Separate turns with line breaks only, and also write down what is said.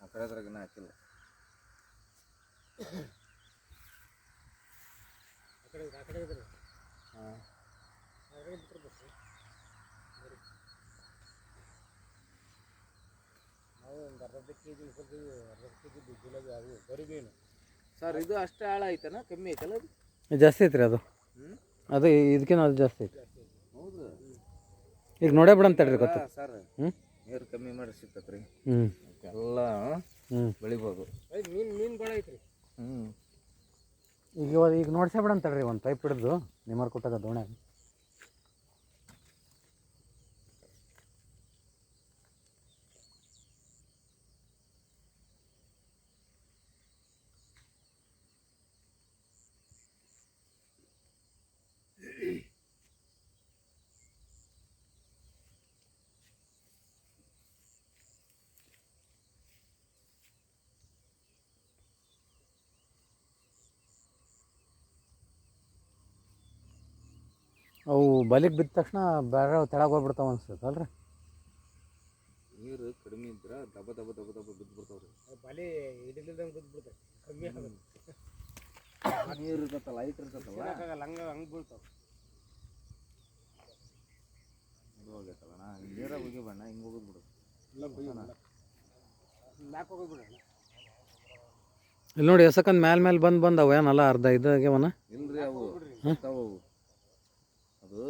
ಆ ಕಡೆ ಅದ್ರಾಗಿನ ಹಾಕಿಲ್ಲ. ಸರ್ ಇದು ಅಷ್ಟೇ ಆಳ ಐತನ ಕಮ್ಮಿ ಐತಲ್ಲ ಅದು?
ಜಾಸ್ತಿ ಐತ್ರಿ ಅದು. ಅದು ಇದಕ್ಕಿಂತ ಅದು ಜಾಸ್ತಿ ಐತಿ.
ಹೌದು
ಈಗ ನೋಡೇ ಬಿಡಂತೇಳ್ರಿ ಗೊತ್ತು
ಸರ್. ನೀರು ಕಮ್ಮಿ ಮಾಡಿ ಸಿಗ್ತತ್ರಿ. ಎಲ್ಲ ಬೆಳಿಬೋದು. ಮೀನು ಭಾಳ ಐತ್ರಿ.
ಈಗ ನೋಡ್ಸೇ ಬಿಡಂತೇಳ್ರಿ ಒಂದು ಪೈಪ್ ಹಿಡಿದು ನಿಮ್ಮರ್ ಕೊಟ್ಟಾಗ ದೋಣೆ. ಅವು ಬಲಿಗೆ ಬಿದ್ದ ತಕ್ಷಣ ಬೇರೆ ತೆಳಗೆ ಹೋಗ್ಬಿಡ್ತಾವ ಅನ್ಸುತ್ತೆ ಅಲ್ರಿ?
ನೀರು ಕಡಿಮೆ ಇದ್ರೆ ದಬ ದಬ ದಬ ದಬ ಬಿದ್ದು ಬಿಡ್ತಾವ್ರಿ. ಬಲಿ ಹಿಡಿದಿಲ್ದಂಗೆ ಬಿದ್ದು ಬಿಡ್ತಾವೆ. ಕಮ್ಮಿ ಆಗೋದು ನೀರು ಇರ್ತತ್ತಲ್ಲ, ಲೈಟ್ ಇರ್ತತ್ತಲ್ಲ, ಹಂಗೆ ಬೀಳ್ತಾವೆ. ಇದು ಹೋಗೈತಲ್ಲ ನಾ ನೀರಾಗ ಹೋಗಿ ಬಣ್ಣ ಹಿಂಗೆ ಹೋಗೋದು ಬಿಡು. ಮ್ಯಾಕ್ ಹೋಗೋದು ಬಿಡೋಣ.
ಇಲ್ಲಿ ನೋಡಿ ಎಸಕಂದ್ ಮೇಲೆ ಬಂದವು ಏನಲ್ಲ ಅರ್ಧ ಇದಾಗ್ಯವನ.
ಇಲ್ರಿ ಅವು ಅದು